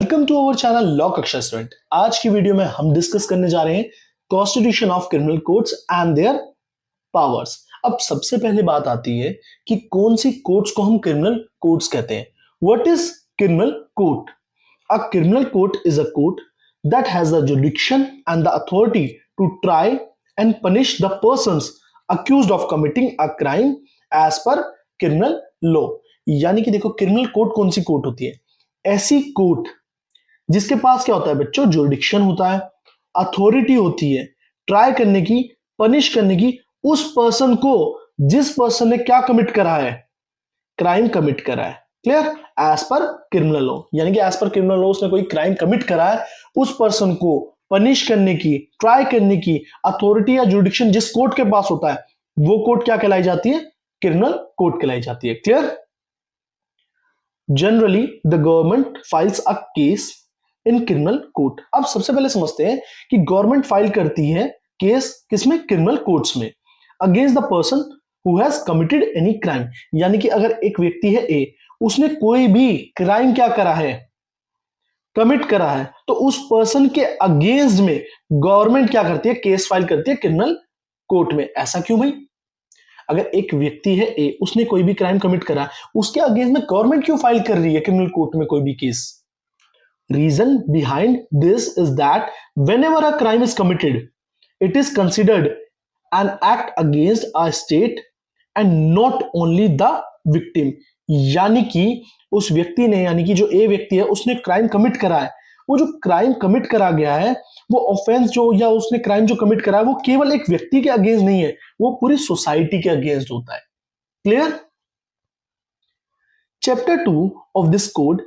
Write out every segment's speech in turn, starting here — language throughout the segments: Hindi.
Welcome to our channel law कक्षा स्टूडेंट। आज की वीडियो में हम डिस्कस करने जा रहे हैं constitution of criminal codes and their powers. अब सबसे पहले बात आती है कि कौन सी कोड्स को हम क्रिमिनल कोड्स कहते हैं। What is criminal code? A criminal code is a code that has the jurisdiction and the authority to try and punish the persons accused of committing a crime as per criminal law. यानी कि देखो, क्रिमिनल कोड कौन सी कोर्ट होती है? ऐसी कोर्ट जिसके पास क्या होता है बच्चों? जुरिडिक्शन होता है, अथॉरिटी होती है ट्राई करने की, पनिश करने की उस पर्सन को जिस पर्सन ने क्या कमिट करा है, क्राइम कमिट करा है। Clear? As per criminal law, यानी कि एज पर क्रिमिनल लॉ उसने कोई क्राइम कमिट करा है, उस पर्सन को पनिश करने की, ट्राई करने की अथॉरिटी या जुरिडिक्शन जिस कोर्ट के पास होता है, वो कोर्ट क्या कहलाई जाती है? क्रिमिनल कोर्ट कहलाई जाती है। Clear? Generally the government files a case in criminal court. अब सबसे पहले समझते हैं कि गवर्नमेंट फाइल करती है केस किसमें? क्रिमिनल कोर्ट्स में, against the person who has committed any crime. यानी कि अगर एक व्यक्ति है ए, उसने कोई भी क्राइम क्या करा है? कमिट करा है, तो उस पर्सन के अगेंस्ट में गवर्नमेंट क्या करती है? केस फाइल करती है क्रिमिनल कोर्ट में। ऐसा क्यों भाई? अगर एक व्यक्ति है ए, उसने कोई भी क्राइम कमिट करा, उसके अगेंस्ट में गवर्नमेंट क्यों फाइल कर रही है क्रिमिनल कोर्ट में कोई भी case? Reason behind this is that whenever a crime is committed, it is considered an act against a state and not only the victim। यानी कि उस व्यक्ति ने, यानी कि जो ए व्यक्ति है, उसने क्राइम कमिट करा है, वो जो क्राइम कमिट करा गया है, वो ऑफेंस जो या उसने क्राइम जो कमिट करा है, वो केवल एक व्यक्ति के अगेंस्ट नहीं है, वो पूरी सोसाइटी के अगेंस्ट होता है। Clear? Chapter 2 of this code,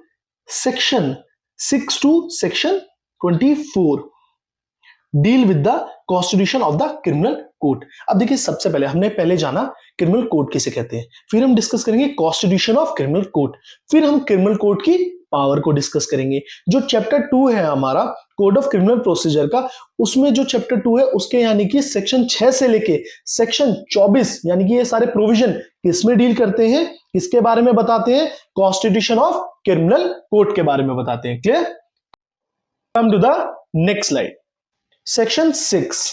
section 6 to section 24 deal with the constitution of the criminal code. अब देखिए, सबसे पहले हमने जाना क्रिमिनल कोड किसे कहते हैं, फिर हम डिस्कस करेंगे कॉन्स्टिट्यूशन ऑफ क्रिमिनल कोड, फिर हम क्रिमिनल कोड की पावर को डिस्कस करेंगे। जो चैप्टर 2 है हमारा कोड ऑफ क्रिमिनल प्रोसीजर का, उसमें जो चैप्टर 2 है उसके यानी कि सेक्शन 6 से लेके सेक्शन 24, यानी कि ये सारे प्रोविजन किसमें डील करते हैं, किसके बारे में बताते हैं? कॉन्स्टिट्यूशन ऑफ क्रिमिनल कोड के बारे में बताते हैं। Clear? Come to the next slide. Section 6,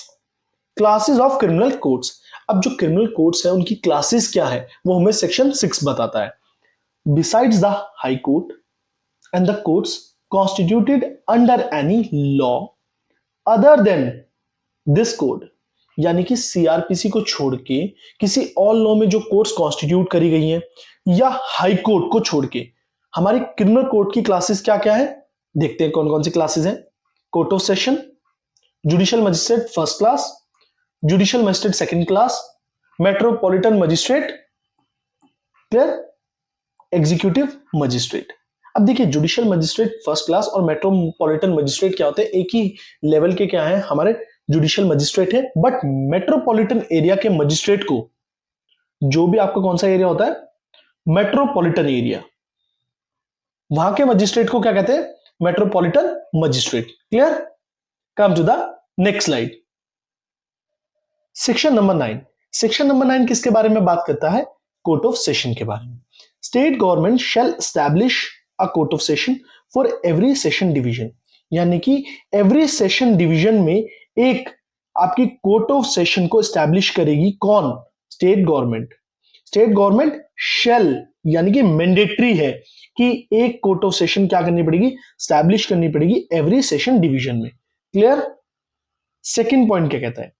classes of criminal codes. अब जो क्रिमिनल कोड्स है उनकी क्लासेस क्या है, वो हमें सेक्शन 6 बताता है। Besides the high court and the courts constituted under any law other than this code, यानी कि सीआरपीसी को छोड़ के किसी और लॉ में जो कोर्ट्स कॉन्स्टिट्यूट करी गई हैं, या हाई कोर्ट को छोड़ के हमारी क्रिमिनल कोर्ट की क्लासेस क्या क्या है, देखते हैं कौन कौन सी क्लासेस हैं। Court of session, judicial magistrate first class, judicial magistrate second class, metropolitan magistrate, clear, executive magistrate. अब देखिए, जुडिशियल मजिस्ट्रेट फर्स्ट क्लास और मेट्रोपॉलिटन मजिस्ट्रेट क्या होते हैं? एक ही लेवल के क्या है हमारे जुडिशियल मजिस्ट्रेट है, बट मेट्रोपॉलिटन एरिया के मजिस्ट्रेट को, जो भी आपका कौन सा एरिया होता है, मेट्रोपॉलिटन एरिया, वहां के मजिस्ट्रेट को क्या कहते हैं? Metropolitan magistrate. Clear? Come to the next slide. Section number 9। Section number 9 किसके बारे में बात करता है? कोर्ट ऑफ सेशन के बारे में। State government shell establish a court of session for every session division, यानी कि एवरी सेशन डिवीजन में एक आपकी कोर्ट ऑफ सेशन को एस्टैब्लिश करेगी। कौन? State government. स्टेट गवर्नमेंट शैल, यानी कि मैंडेटरी है कि एक कोर्ट ऑफ सेशन क्या करनी पड़ेगी? एस्टैब्लिश करनी पड़ेगी एवरी सेशन डिवीजन में। क्लियर? सेकंड पॉइंट क्या कहता है?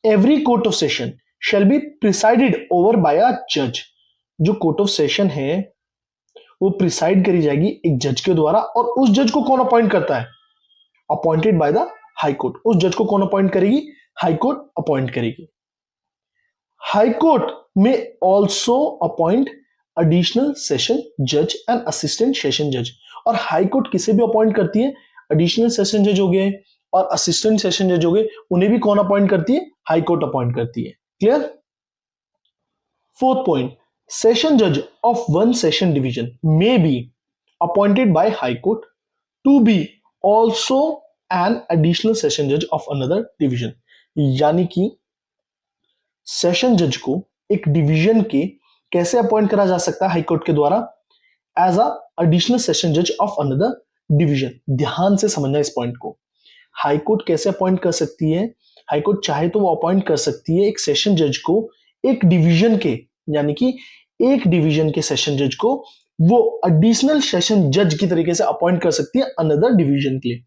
Every court of session shall be presided over by a जज। जो कोर्ट ऑफ सेशन है वो प्रिसाइड करी जाएगी एक जज के द्वारा, और उस जज को कौन अपॉइंट करता है? Appointed by the high court. उस जज को कौन अपॉइंट करेगी? हाई कोर्ट अपॉइंट करेगी। हाई कोर्ट में ऑल्सो अपॉइंट एडिशनल सेशन जज एंड असिस्टेंट सेशन जज। और हाई कोर्ट किसे भी अपॉइंट करती है? एडिशनल सेशन जज हो गए और असिस्टेंट सेशन जज हो गए, उन्हें भी कौन अपॉइंट करती है? हाई कोर्ट अपॉइंट करती है। क्लियर? फोर्थ पॉइंट, सेशन जज of one session division may be appointed by high court to be also an additional session जज ऑफ अनदर डिवीजन। यानी कि सेशन जज को एक डिवीजन के कैसे अपॉइंट करा जा सकता है हाई कोर्ट के द्वारा? एज अ एडिशनल सेशन जज ऑफ अनदर डिवीजन। ध्यान से समझना इस पॉइंट को। हाई कोर्ट कैसे अपॉइंट कर सकती है? हाई कोर्ट चाहे तो वो अपॉइंट कर सकती है एक सेशन जज को एक डिवीजन के, यानी कि एक डिवीजन के सेशन जज को वो एडिशनल सेशन जज की तरीके से अपॉइंट कर सकती है अनदर डिवीजन के लिए।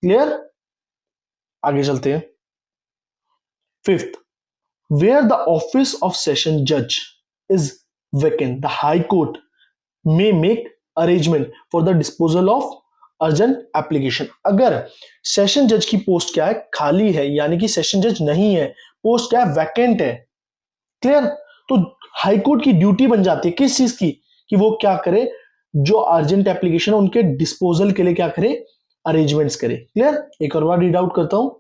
क्लियर? आगे चलते हैं। Fifth, where the office of session जज is vacant, the high court may make arrangement for the disposal of urgent application. अगर सेशन जज की पोस्ट क्या है? खाली है, यानी कि सेशन जज नहीं है, पोस्ट क्या है? वैकेंट है। क्लियर? तो हाई कोर्ट की ड्यूटी बन जाती है किस चीज की? कि वो क्या करे, जो अर्जेंट एप्लीकेशन है उनके डिस्पोजल के लिए क्या करे? अरेंजमेंट्स करे। क्लियर? एक और बार रीड आउट करता हूं।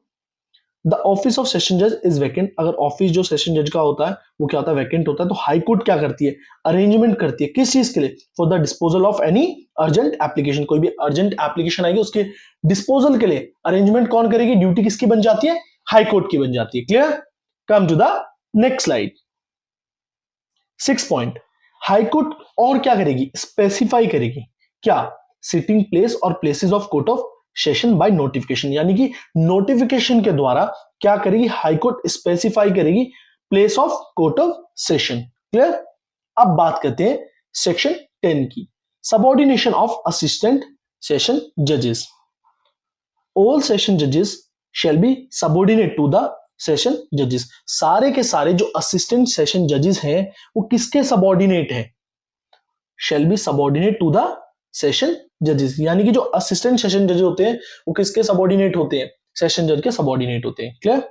द ऑफिस ऑफ सेशन जज इज वैकेंट। अगर ऑफिस जो सेशन जज का होता है वो क्या होता है? वैकेंट होता है। तो हाई कोर्ट क्या करती है? अरेंजमेंट करती है किस चीज के लिए? For the disposal of any urgent application. कोई भी अर्जेंट एप्लीकेशन आएगी उसके डिस्पोजल के लिए अरेंजमेंट कौन करेगी? ड्यूटी किसकी बन जाती है? हाई कोर्ट की बन जाती है। Clear? Come to the next slide. 6 point, high court और क्या करेगी? स्पेसिफाई करेगी क्या? सिटिंग प्लेस और places of court of session by notification, यानी कि नोटिफिकेशन के द्वारा क्या करेगी? हाई कोर्ट स्पेसिफाई करेगी place of court of session. Clear? अब बात करते हैं सेक्शन 10 की, सबऑर्डिनेशन ऑफ असिस्टेंट सेशन जजेस। ऑल सेशन जजेस शैल be subordinate to the session जजेस। सारे के सारे जो असिस्टेंट सेशन जजेस हैं वो किसके सबऑर्डिनेट है? Shall be subordinate to the session जजेस, यानी कि जो असिस्टेंट सेशन जज होते हैं वो किसके सबऑर्डिनेट होते हैं? सेशन जज के सबऑर्डिनेट होते हैं। क्लियर?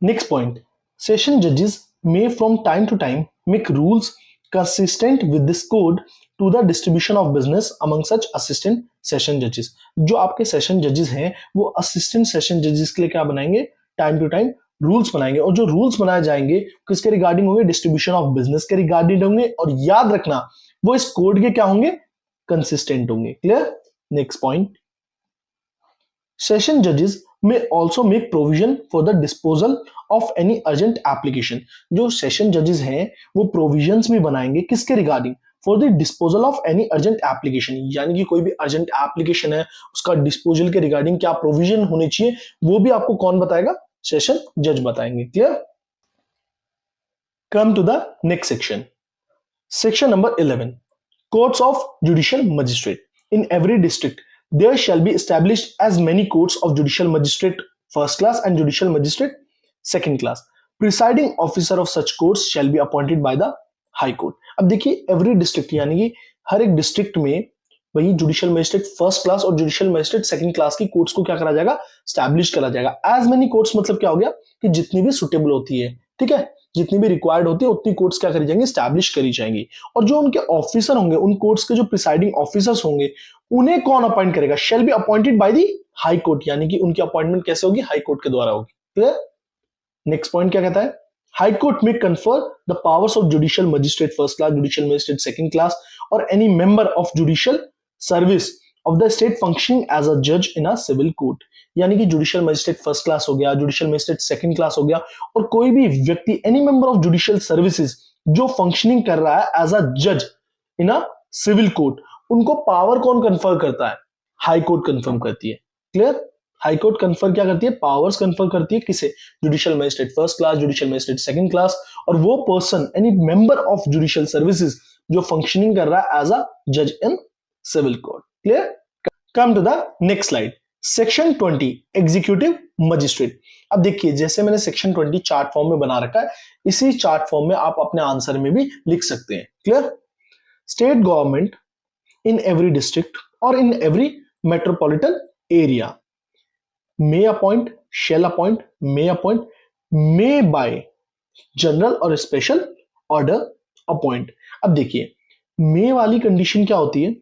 नेक्स्ट पॉइंट, सेशन जजेस may from time to time make rules consistent with this code to the distribution of business among such assistant session judges। जो आपके सेशन जजेस हैं वो असिस्टेंट सेशन जजेस के लिए क्या बनाएंगे? टाइम टू टाइम रूल्स बनाएंगे, और जो रूल्स बनाए जाएंगे किसके रिगार्डिंग होंगे? डिस्ट्रीब्यूशन ऑफ बिजनेस के रिगार्डिंग होंगे, और याद रखना वो इस कोड के क्या होंगे? कंसिस्टेंट होंगे। क्लियर? नेक्स्ट पॉइंट, सेशन जजेस may also make provision for the disposal of any urgent application। जो सेशन जजेस हैं वो प्रोविजंस भी बनाएंगे किसके regarding? For the disposal of any urgent application, यानी कि कोई भी अर्जेंट एप्लीकेशन है उसका डिस्पोजल के रिगार्डिंग क्या प्रोविजन होने चाहिए वो भी आपको कौन बताएगा? सेशन जज बताएंगे। Clear? Come to the next section, section number 11, courts of judicial magistrate. In every district there shall be established as many courts of judicial magistrate first class and judicial magistrate second class। presiding officer of such courts shall be appointed by the high court। अब देखिए एवरी डिस्ट्रिक्ट, यानी कि हर एक डिस्ट्रिक्ट में वही जुडिशियल मजिस्ट्रेट फर्स्ट क्लास और जुडिशियल मजिस्ट्रेट सेकंड क्लास की कोर्ट्स को क्या करा जाएगा? स्टैब्लिश करा जाएगा। एज मेनी कोर्ट्स मतलब क्या हो गया? कि जितनी भी सुटेबल होती है, ठीक है, जितनी भी रिक्वायर्ड होती है उतनी कोर्ट्स क्या करी जाएंगी? स्टैब्लिश करी जाएंगी। और जो उनके ऑफिसर होंगे, उन कोर्ट्स के जो प्रिसाइडिंग ऑफिसर्स होंगे, उन्हें कौन अपॉइंट करेगा? Shall be appointed by the high court, यानी कि उनकी अपॉइंटमेंट कैसे होगी? हाई कोर्ट के द्वारा होगी। क्लियर? नेक्स्ट पॉइंट क्या कहता है? High court may confer the powers of judicial magistrate first class, judicial magistrate second class और any member of judicial service of the state functioning as a जज इन अ सिविल कोर्ट। यानी कि जुडिशियल मजिस्ट्रेट फर्स्ट क्लास हो गया, जुडिशियल मजिस्ट्रेट सेकंड क्लास हो गया, और कोई भी व्यक्ति any member of judicial services जो फंक्शनिंग कर रहा है एज अ जज इन अ सिविल कोर्ट, उनको पावर कौन कंफर करता है? हाई कोर्ट कंफर्म करती है। क्लियर? हाई कोर्ट कंफर क्या करती है? पावर्स कंफर करती है किसे? Judicial magistrate first class, judicial magistrate second class, और वो person any member of judicial services जो फंक्शनिंग कर रहा है एज अ जज in civil court. Clear? Come to the next slide, section 20, executive magistrate. अब देखिए जैसे मैंने सेक्शन 20 चार्ट फॉर्म में बना रखा है, इसी चार्ट फॉर्म में आप अपने आंसर में भी लिख सकते हैं। Clear? State government in every district or in every metropolitan area may appoint, shall appoint, may by general और special order appoint। अब देखिए may वाली कंडीशन क्या होती है?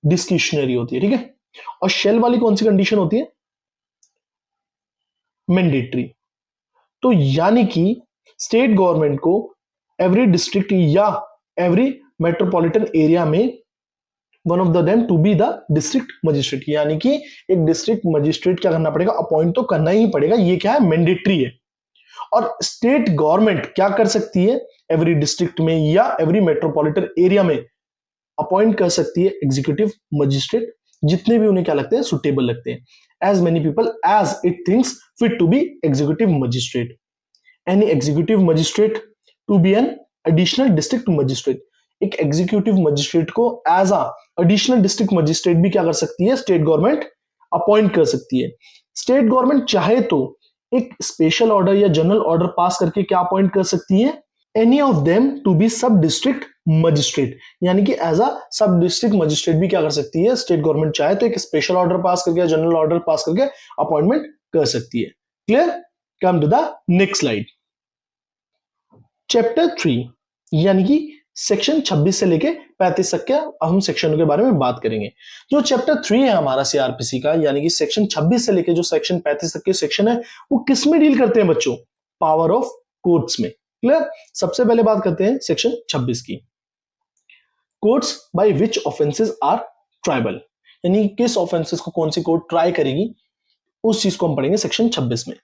डिस्क्रिशनरी होती है, ठीक है, और शेल वाली कौन सी कंडीशन होती है? मैंडेटरी। तो यानी कि स्टेट गवर्नमेंट को एवरी डिस्ट्रिक्ट या एवरी मेट्रोपॉलिटन एरिया में one of the them to be the district magistrate, यानी कि एक डिस्ट्रिक्ट मजिस्ट्रेट क्या करना पड़ेगा? अपॉइंट तो करना ही पड़ेगा। ये क्या है? मैंडेटरी है। और स्टेट गवर्नमेंट क्या कर सकती है? एवरी डिस्ट्रिक्ट में या एवरी मेट्रोपॉलिटन एरिया में अपॉइंट कर सकती है एग्जीक्यूटिव मजिस्ट्रेट, जितने भी उन्हें क्या लगते हैं, सुटेबल लगते हैं। As many people as it thinks fit to be executive magistrate. Any executive magistrate to be an additional district magistrate. एक एग्जीक्यूटिव मजिस्ट्रेट को as a additional district magistrate भी क्या कर सकती है, स्टेट गवर्नमेंट अपॉइंट कर सकती है। स्टेट गवर्नमेंट चाहे तो एक स्पेशल ऑर्डर या जनरल ऑर्डर पास करके क्या अपॉइंट कर सकती है, any of them to be sub district magistrate, यानी कि एज अ सब डिस्ट्रिक्ट मजिस्ट्रेट भी क्या कर सकती है, स्टेट गवर्नमेंट चाहे तो एक स्पेशल ऑर्डर पास करके या जनरल ऑर्डर पास करके अपॉइंटमेंट कर सकती है। Clear? Come to the next slide. Chapter 3 यानी कि सेक्शन 26 से लेके 35 तक के हम सेक्शनों के बारे में बात करेंगे। जो चैप्टर 3 है हमारा सीआरपीसी का, यानी कि सेक्शन 26 से लेके जो सेक्शन 35 तक के सेक्शन है, वो किस में डील करते हैं बच्चों, पावर ऑफ कोर्ट्स में। क्लियर? सबसे पहले बात करते हैं सेक्शन 26 की। Courts by which offences are triable, यानी किस ऑफेंसेस को कौन सी कोर्ट ट्राई करेगी, उस चीज को हम पढ़ेंगे सेक्शन 26 में।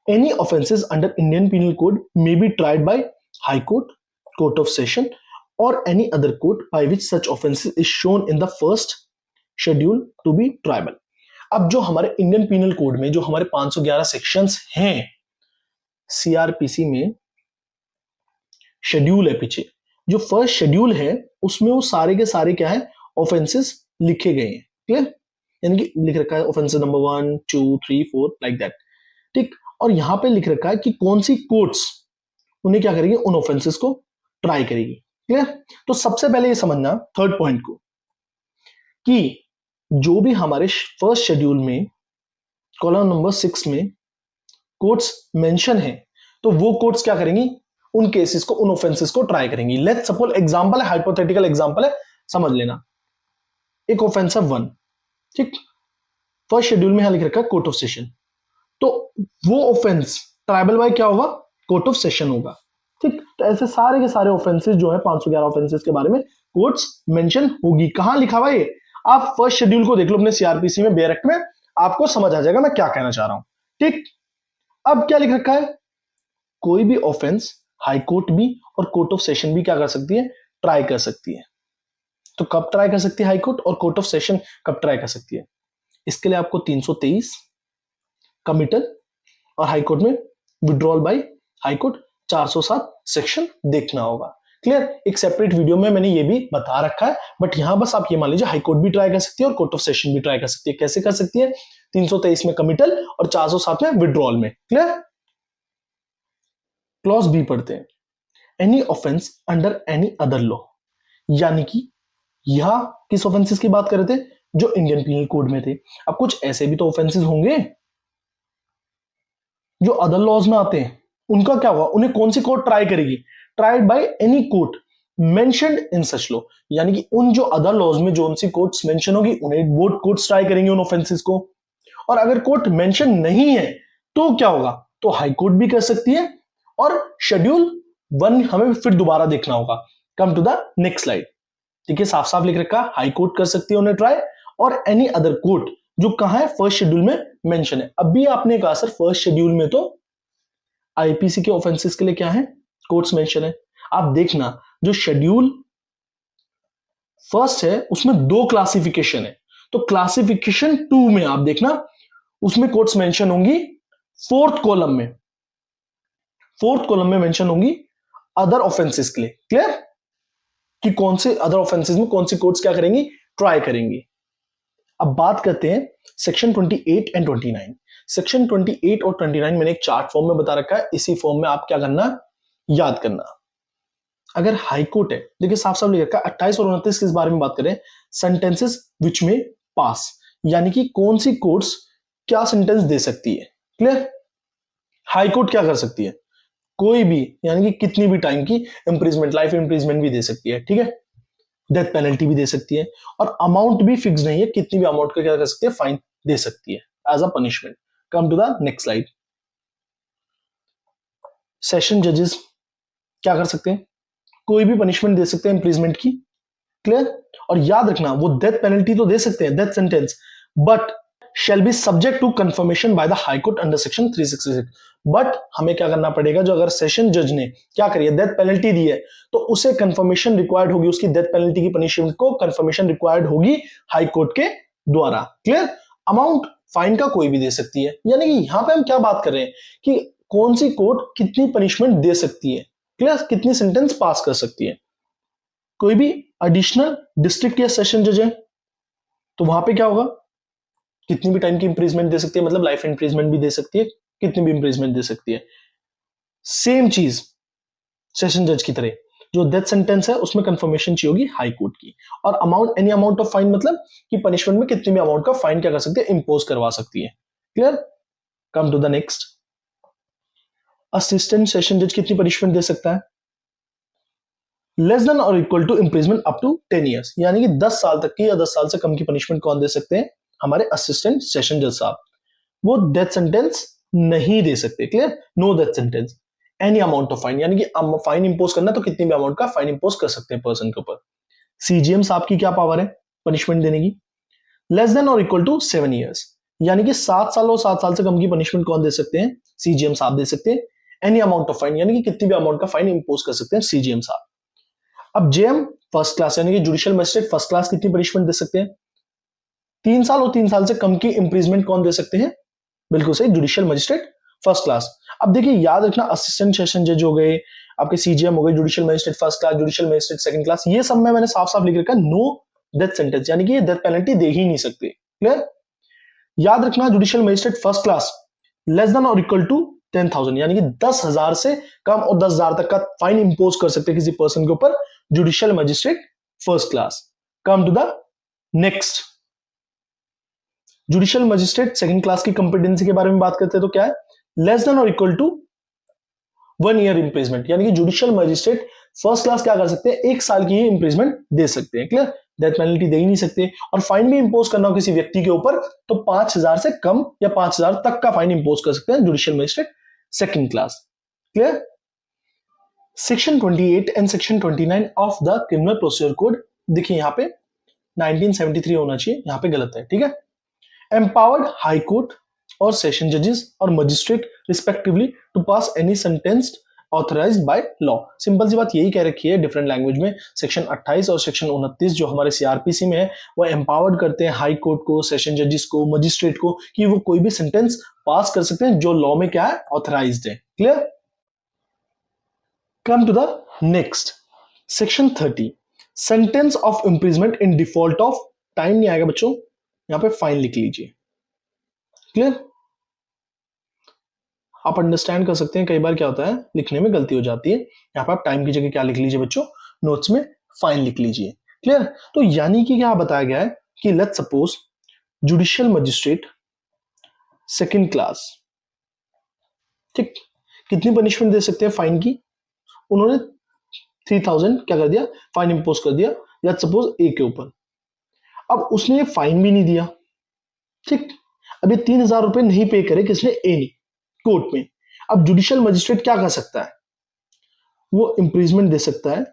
Any offences under Indian Penal Code may be tried by high court, court of session और any other court by which such offenses is shown in the first schedule to be tribal। अब जो हमारे इंडियन पीनल कोड में जो हमारे 511 सेक्शंस हैं, सीआरपीसी में शेड्यूल है पीछे, जो फर्स्ट शेड्यूल है उसमें वो सारे के सारे क्या है, ऑफेंसेस लिखे गए हैं। क्लियर? यानी कि लिख रखा है ऑफेंसेस नंबर 1 2 3 4 लाइक दैट। ठीक, और यहां पे लिख रखा है कि कौन सी कोर्ट्स उन्हें क्या करेगी, उन ऑफेंसेस को ट्राई करेगी। क्लियर? तो सबसे पहले ये समझना थर्ड पॉइंट को, कि जो भी हमारे फर्स्ट शेड्यूल में कॉलम नंबर 6 में कोर्ट्स मेंशन है, तो वो कोर्ट्स क्या करेंगी, उन केसेस को, उन ऑफेंसेस को ट्राई करेंगी। लेट्स सपोज एग्जांपल है, हाइपोथेटिकल एग्जांपल है, समझ लेना। एक ऑफेंस है 1, ठीक, फर्स्ट शेड्यूल में यहां लिख रखा है कोर्ट ऑफ सेशन, तो वो ऑफेंस ट्राइबल बाय क्या होगा, कोर्ट ऑफ सेशन होगा। ठीक, तो ऐसे सारे के सारे ऑफेंसेस जो है 511 ऑफेंसेस के बारे में कोर्ट्स मेंशन होगी। कहां लिखा हुआ है, आप फर्स्ट शेड्यूल को देख लो अपने सीआरपीसी में, बेयर एक्ट में, आपको समझ आ जाएगा मैं क्या कहना चाह रहा हूं। ठीक, अब क्या लिख रखा है, कोई भी ऑफेंस हाई कोर्ट भी और कोर्ट ऑफ सेशन भी क्या कर सकती है, ट्राई कर सकती है। तो कब ट्राई कर सकती है हाई कोर्ट, और कोर्ट ऑफ सेशन कब ट्राई कर सकती है? इसके लिए आपको 323 कमिटल और हाई कोर्ट में withdrawal by high court 407 section देखना होगा। क्लियर? एक सेपरेट वीडियो में मैंने ये भी बता रखा है, बट यहां बस आप ये मान लीजिए हाई कोर्ट भी ट्राई कर सकती है और कोर्ट ऑफ सेशन भी ट्राई कर सकती है। कैसे कर सकती है? 323 में कमिटल और 407 में विड्रॉल में। क्लियर? क्लॉज बी पढ़ते हैं, any offence under any other law, यानी कि यह किस ऑफेंसेस की बात कर रहे थे, जो इंडियन पीनल कोड में थे। अब कुछ ऐसे भी तो ऑफेंसेस होंगे जो अदर लॉज में आते हैं, उनका क्या होगा, उन्हें कौन सी कोर्ट ट्राई करेगी, tried by any court mentioned in such law, यानी कि उन जो अदर लॉज में जो उनसी कोर्ट्स मेंशन होगी, उन्हें वो कोर्ट्स ट्राई करेंगे उन ऑफेंसेस को। और अगर कोर्ट मेंशन नहीं है तो क्या होगा, तो हाई कोर्ट भी कर सकती है, और शेड्यूल 1 हमें फिर दोबारा देखना होगा। Come to the next slide. देखिए साफ साफ लिख रखा, हाई कोर्ट कर सकती है उन्हें ट्राई, और एनी अदर कोर्ट जो कहां है, फर्स्ट शेड्यूल में मेंशन है। अभी आपने कहा सर फर्स्ट शेड्यूल में तो आईपीसी के ऑफेंसेस के लिए क्या है, कोर्ट्स मेंशन है। आप देखना जो शेड्यूल फर्स्ट है उसमें 2 क्लासिफिकेशन है, तो क्लासिफिकेशन 2 में आप देखना उसमें कोर्ट्स मेंशन होंगी फोर्थ कॉलम में मेंशन होंगी अदर ऑफेंसेस के लिए। क्लियर? कि कौन से अदर ऑफेंसेस में कौन सी कोर्ट्स क्या करेंगी, ट्राई करेंगी। अब बात करते हैं सेक्शन 28 एंड 29। सेक्शन 28 और 29 मैंने एक चार्ट फॉर्म में बता रखा है, इसी फॉर्म में आप क्या करना, याद करना। अगर हाई कोर्ट है, देखिए साफ साफ लिख रखा है 28 और 29 किस बारे में बात करें, सेंटेंसेस विच में पास, यानी कि कौन सी कोर्ट्स क्या सेंटेंस दे सकती है। क्लियर? हाई कोर्ट क्या कर सकती है, कोई भी, यानी कि कितनी भी टाइम की इंप्रिजमेंट, लाइफ इंप्रिजमेंट भी दे सकती है। ठीक है, डेथ पेनल्टी भी दे सकती है, और अमाउंट भी फिक्स नहीं है, कितनी भी अमाउंट का क्या कर सकती है, फाइन दे सकती है as a punishment. Come to the next slide. Session जजेस क्या कर सकते हैं, कोई भी पनिशमेंट दे सकते हैं इंप्रिजमेंट की। क्लियर? और याद रखना वो डेथ पेनल्टी तो दे सकते हैं, death sentence, but shall be subject to confirmation by the High Court under section 366. But हमें क्या करना पड़ेगा, जो अगर सेशन जज ने क्या करी है, डेथ पेनल्टी दी है, तो उसे कंफर्मेशन रिक्वायर्ड होगी, उसकी डेथ पेनल्टी की पनिशमेंट को कंफर्मेशन रिक्वायर्ड होगी हाई कोर्ट के द्वारा। क्लियर? अमाउंट फाइन का कोई भी दे सकती है, यानी कि यहां पे हम क्या बात कर रहे हैं कि कौन सी कोर्ट कितनी पनिशमेंट दे सकती है, क्लियर, कितनी सेंटेंस पास कर सकती है। कोई भी एडिशनल डिस्ट्रिक्ट या सेशन जज है तो वहां पे क्या होगा, कितनी भी टाइम की इंप्रिजमेंट दे सकती है, मतलब लाइफ इंप्रिजमेंट भी दे सकती है, कितनी भी इंप्रिजमेंट दे सकती है। सेम चीज सेशन जज की तरह, जो डेथ सेंटेंस है उसमें कंफर्मेशन चाहिए होगी हाई कोर्ट की। और amount, any amount of fine, मतलब कि पनिशमेंट में कितनी भी अमाउंट का फाइन क्या कर सकती है, इंपोज करवा सकती है। Clear? Come to the next, assistant session जज कितनी पनिशमेंट दे सकता है, लेस देन और equal to imprisonment up to 10 years, यानी कि 10 साल तक की या 10 साल से कम की पनिशमेंट कौन दे सकते हैं, हमारे असिस्टेंट सेशन जज साहब। वो डेथ सेंटेंस नहीं दे सकते। Clear? No death sentence, any amount of fine, यानी कि फाइन इंपोज करना तो कितनी भी अमाउंट का फाइन इंपोज कर सकते हैं पर्सन के ऊपर। सीजीएम साहब की क्या पावर है पनिशमेंट देने की, लेस देन और इक्वल टू 7 ईयर्स, यानी कि 7 साल और 7 साल से कम की पनिशमेंट कौन दे सकते हैं, सीजीएम साहब दे सकते हैं। एनी अमाउंट ऑफ फाइन, यानी कि कितनी भी अमाउंट का फाइन इंपोज कर सकते हैं सीजीएम साहब। अब जेएम फर्स्ट क्लास, यानी कि जुडिशियल मजिस्ट्रेट फर्स्ट क्लास कितनी पनिशमेंट दे सकते हैं, 3 साल और 3 साल से कम की इंप्रिजमेंट कौन दे सकते हैं, बिल्कुल सही, जुडिशियल मजिस्ट्रेट फर्स्ट क्लास। अब देखिए याद रखना, असिस्टेंट सेशन जज हो गए, आपके सीजीएम हो गए, judicial magistrate first class, judicial magistrate second class, ये सब में मैंने साफ साफ लिख रखा नो डेथ सेंटेंस, यानी कि ये डेथ पेनल्टी दे ही नहीं सकते। क्लियर? याद रखना, judicial magistrate first class less than और इक्वल टू 10,000, यानी कि 10,000 से कम और 10,000 तक का फाइन इंपोज कर सकते हैं किसी पर्सन के ऊपर, judicial magistrate first class. Come to the next, judicial magistrate second class की कंपिटेंसी के बारे में बात करते हैं तो क्या है, लेस देन और इक्वल टू 1 ईयर इंप्रिजमेंट, यानी कि जुडिशियल मजिस्ट्रेट फर्स्ट क्लास क्या कर सकते हैं, 1 साल की इंप्रिजमेंट दे सकते हैं। क्लियर? डेथ पेनल्टी दे ही नहीं सकते। और फाइन भी इंपोज करना हो किसी व्यक्ति के ऊपर तो 5,000 से कम या 5,000 तक का फाइन इंपोज कर सकते हैं judicial magistrate second class. Clear? Section 28 and section 29 of the criminal procedure code, देखिए यहां पे 1973 होना चाहिए, यहां पे गलत है। ठीक है? एम्पावर्ड हाई कोर्ट और सेशन जजेस और magistrate respectively to pass any sentenced authorised by law. Simple सी बात यही कह रखी है डिफरेंट लैंग्वेज में, सेक्शन 28 और सेक्शन 29 जो हमारे सीआरपीसी में है वो एम्पावर्ड करते हैं हाई कोर्ट को, सेशन जजेस को, मजिस्ट्रेट को कि वो कोई भी सेंटेंस पास कर सकते हैं जो लॉ में क्या है, ऑथराइज्ड है। Clear? Come to the next, section 30, sentence of imprisonment in default of, time नहीं आएगा बच्चों, यहां पे फाइन लिख लीजिए। क्लियर? आप अंडरस्टैंड कर सकते हैं कई बार क्या होता है लिखने में गलती हो जाती है, यहां पे आप टाइम की जगह क्या लिख लीजिए बच्चों, नोट्स में फाइन लिख लीजिए। क्लियर? तो यानी कि क्या बताया गया है कि let's suppose judicial magistrate second class, ठीक, कितनी पनिशमेंट दे सकते हैं फाइन की, उन्होंने 3,000 क्या कर दिया, फाइन इंपोज कर दिया लेट्स सपोज ए के ऊपर। अब उसने ये फाइन भी नहीं दिया, ठीक, अब ये 3,000 रुपए नहीं पे करे किसने, ए ने, कोर्ट में। अब जुडिशियल मजिस्ट्रेट क्या कर सकता है, वो इंप्रिजमेंट दे सकता है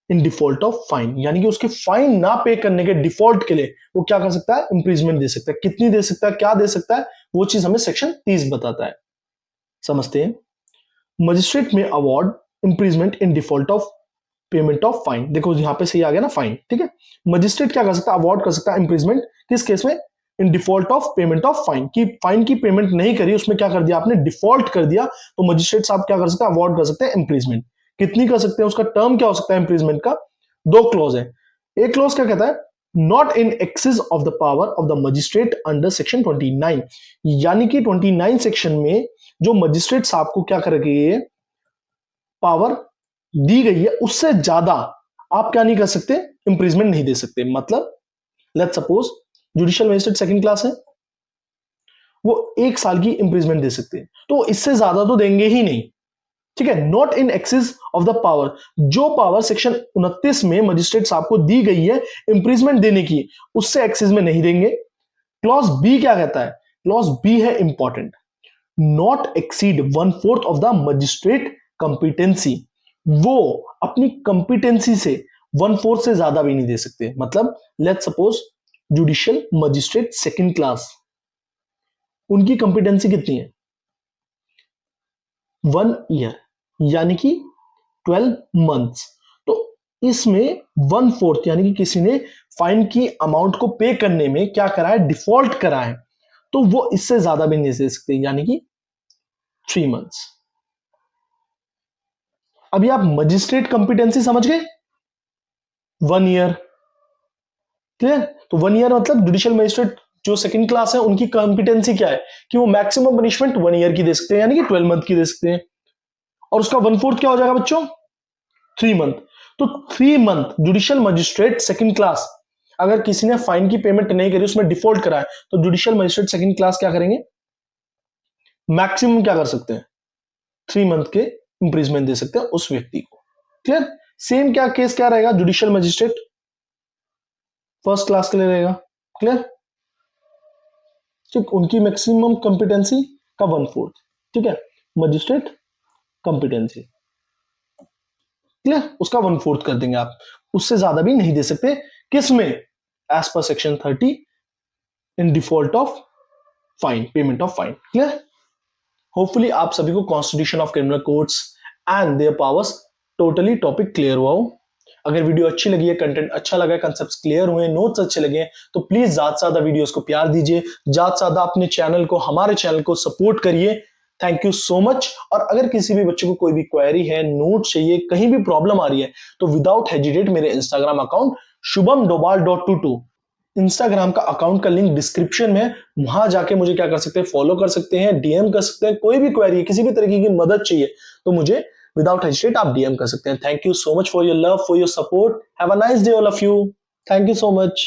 इन डिफॉल्ट ऑफ फाइन, यानी कि उसके फाइन ना पे करने के डिफॉल्ट के लिए वो क्या कर सकता है, इंप्रिजमेंट दे सकता है। कितनी दे सकता है, क्या दे सकता है, वो चीज हमें सेक्शन 30 बताता है। समझते हैं, मजिस्ट्रेट में award imprisonment in default of payment of fine, देखो यहां पे सही आ गया ना फाइन, ठीक है। मजिस्ट्रेट क्या कर सकता है, अवार्ड कर सकता है इंप्रिजमेंट, किस केस में, इन default of payment of fine, की फाइन की पेमेंट नहीं करी, उसमें क्या कर दिया आपने, डिफॉल्ट कर दिया, तो मजिस्ट्रेट साहब क्या कर सकते हैं, अवार्ड कर सकते हैं इंप्रिजमेंट। कितनी कर सकते हैं, उसका टर्म क्या हो सकता है इंप्रिजमेंट का, 2 क्लॉज है। एक क्लॉज क्या कहता है, not in excess of the power of the magistrate under section 29, यानी कि 29 सेक्शन में जो मजिस्ट्रेट साहब को क्या कर गई है, पावर दी गई है, उससे ज्यादा आप क्या नहीं कर सकते, इंप्रिजमेंट नहीं दे सकते। मतलब let's suppose judicial magistrate second class है, वो 1 साल की इंप्रिजमेंट दे सकते हैं, तो इससे ज्यादा तो देंगे ही नहीं, ठीक है। Not in excess of the power, जो पावर सेक्शन 29 में मजिस्ट्रेट साहब को दी गई है इंप्रिजमेंट देने की, उससे एक्सेस में नहीं देंगे। क्लॉज बी क्या कहता है, क्लॉज बी है important, not exceed 1/4 of the magistrate competency, वो अपनी कंपिटेंसी से 1/4 से ज्यादा भी नहीं दे सकते। मतलब let's suppose judicial magistrate second class उनकी कंपिटेंसी कितनी है? 1 ईयर, यानी कि 12 मंथ्स। तो इसमें 1/4 यानी कि किसी ने फाइन की अमाउंट को पे करने में क्या करा है? डिफॉल्ट करा है, तो वो इससे ज्यादा भी नहीं दे सकते, यानी कि 3 मंथ्स। अभी आप मजिस्ट्रेट कंपिटेंसी समझ गए? 1 ईयर, क्लियर? तो 1 ईयर मतलब जुडिशियल मजिस्ट्रेट जो सेकंड क्लास है उनकी कॉम्पिटेंसी क्या है कि वो मैक्सिमम पनिशमेंट 1 ईयर की दे सकते हैं, यानी कि 12 मंथ की दे सकते हैं। और उसका 1/4 क्या हो जाएगा बच्चों? 3 मंथ। तो 3 month judicial magistrate second class, अगर किसी ने फाइन की पेमेंट नहीं करी, उसमें डिफॉल्ट करा है, तो जुडिशियल मजिस्ट्रेट सेकंड क्लास क्या करेंगे? मैक्सिमम क्या कर सकते हैं? 3 मंथ के इंप्रिजमेंट दे सकते हैं उस व्यक्ति को। क्लियर? सेम क्या केस क्या रहेगा? जुडिशियल मजिस्ट्रेट फर्स्ट क्लास के लिए रहेगा। क्लियर? ठीक, उनकी मैक्सिमम कॉम्पिटेंसी का 1/4। ठीक है, मजिस्ट्रेट कॉम्पिटेंसी, क्लियर? उसका 1/4 कर देंगे आप, उससे ज्यादा भी नहीं दे सकते। किस में? As per section 30 in default of fine, payment of fine. Clear? Hopefully आप सभी को constitution of criminal courts and their powers totally topic clear हुआ हो। अगर वीडियो अच्छी लगी है, कंटेंट अच्छा लगा है, कंसेप्ट्स क्लियर हुए, नोट्स अच्छे लगे, तो प्लीज ज्यादा से ज्यादा वीडियोस को प्यार दीजिए, ज्यादा से ज्यादा अपने चैनल को, हमारे चैनल को सपोर्ट करिए। Thank you so much. और अगर किसी भी बच्चे को कोई भी क्वेरी है, नोट चाहिए, कहीं भी प्रॉब्लम आ रही है, तो विदाउट हेजिटेट मेरे इंस्टाग्राम अकाउंट shubhamdobar.22 इंस्टाग्राम का अकाउंट का लिंक डिस्क्रिप्शन में, वहां जाके मुझे क्या कर सकते हैं? फॉलो कर सकते हैं, डीएम कर सकते हैं। कोई भी क्वेरी, किसी भी तरीके की मदद चाहिए तो मुझे विदाउट हेजिटेट आप डीएम कर सकते हैं। Thank you so much for your love, for your support. Have a nice day all of you. Thank you so much.